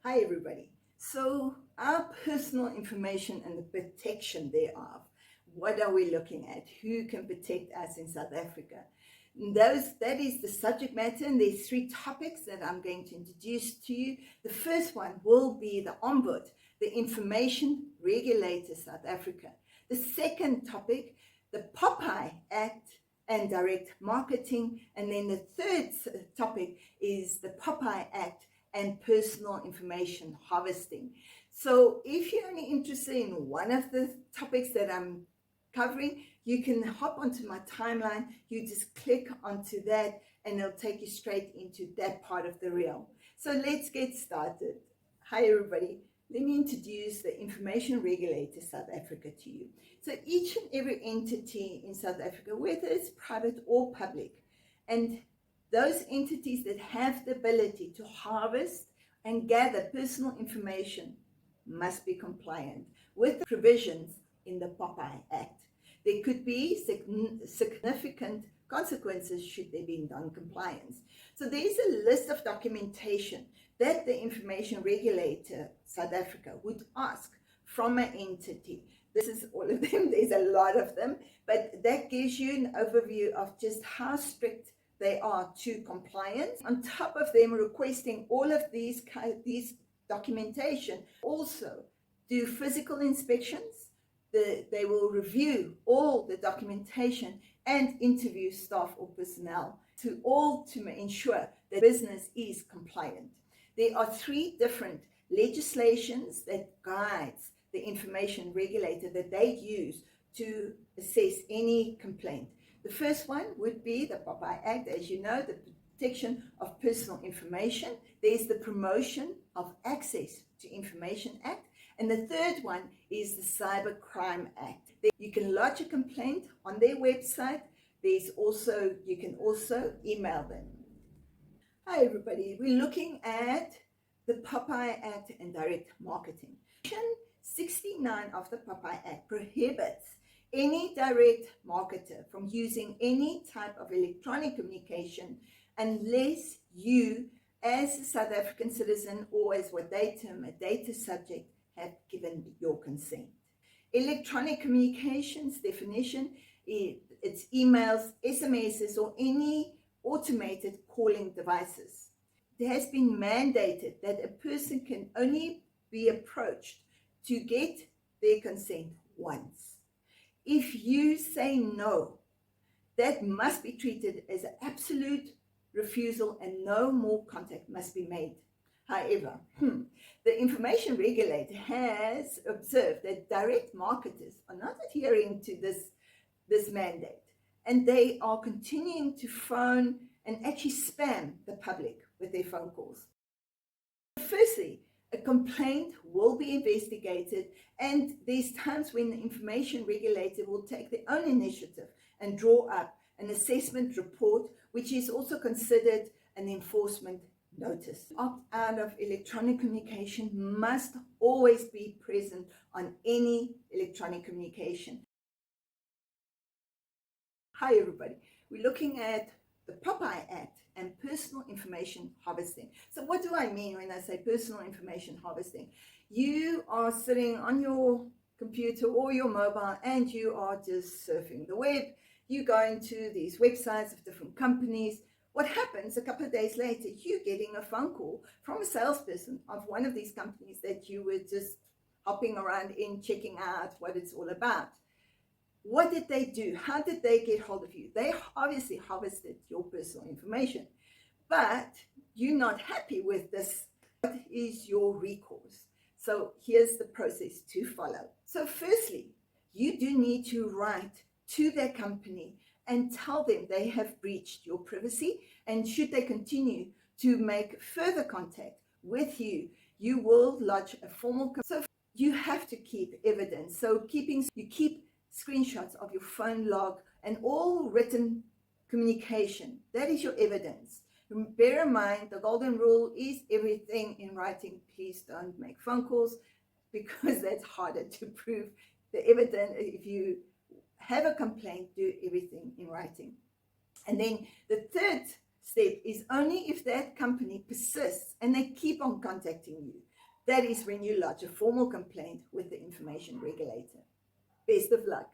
Hi everybody. So our personal information and the protection thereof, what are we looking at? Who can protect us in South Africa? That is the subject matter, and there's three topics that I'm going to introduce to you. The first one will be the ombud, the Information Regulator South Africa. The second topic, the POPI Act and direct marketing. And then the third topic is the POPI Act and personal information harvesting. So if you're only interested in one of the topics that I'm covering, you can hop onto my timeline. You just click onto that and it'll take you straight into that part of the reel. So let's get started. Hi everybody. Let me introduce the Information Regulator South Africa to you. So each and every entity in South Africa, whether it's private or public, and those entities that have the ability to harvest and gather personal information must be compliant with the provisions in the POPI Act. There could be significant consequences should there be non-compliance. So there is a list of documentation that the Information Regulator South Africa would ask from an entity. This is all of them. There's a lot of them, but that gives you an overview of just how strict they are to compliance. On top of them requesting all of these documentation, also do physical inspections. They will review all the documentation and interview staff or personnel to ensure that business is compliant. There are three different legislations that guides the information regulator that they use to assess any complaint. The first one would be the POPI Act, as you know, the Protection of Personal Information. There's the Promotion of Access to Information Act. And the third one is the Cyber Crime Act. You can lodge a complaint on their website. You can also email them. Hi everybody, we're looking at the POPI Act and direct marketing. Section 69 of the POPI Act prohibits any direct marketer from using any type of electronic communication unless you, as a South African citizen or as what they term a data subject, have given your consent. Electronic communications definition, it's emails, SMSs, or any automated calling devices. It has been mandated that a person can only be approached to get their consent once. If you say no, that must be treated as an absolute refusal and no more contact must be made. However, the information regulator has observed that direct marketers are not adhering to this mandate, and they are continuing to phone and actually spam the public with their phone calls. Firstly, a complaint will be investigated, and there's times when the information regulator will take their own initiative and draw up an assessment report, which is also considered an enforcement notice. Opt out of electronic communication must always be present on any electronic communication. Hi everybody, we're looking at the POPI Act and personal information harvesting. So what do I mean when I say personal information harvesting? You are sitting on your computer or your mobile and you are just surfing the web. You go into these websites of different companies. What happens a couple of days later, you're getting a phone call from a salesperson of one of these companies that you were just hopping around in, checking out what it's all about. What did they do? How did they get hold of you? They obviously harvested your personal information, but you're not happy with this. What is your recourse? So here's the process to follow. So firstly, you do need to write to their company and tell them they have breached your privacy, and should they continue to make further contact with you, you will lodge a formal. So you have to keep evidence. So you keep screenshots of your phone log and all written communication. That is your evidence. Bear in mind, the golden rule is everything in writing. Please don't make phone calls because that's harder to prove. The evidence, if you have a complaint, do everything in writing. And then the third step is only if that company persists and they keep on contacting you. That is when you lodge a formal complaint with the information regulator. Best of luck.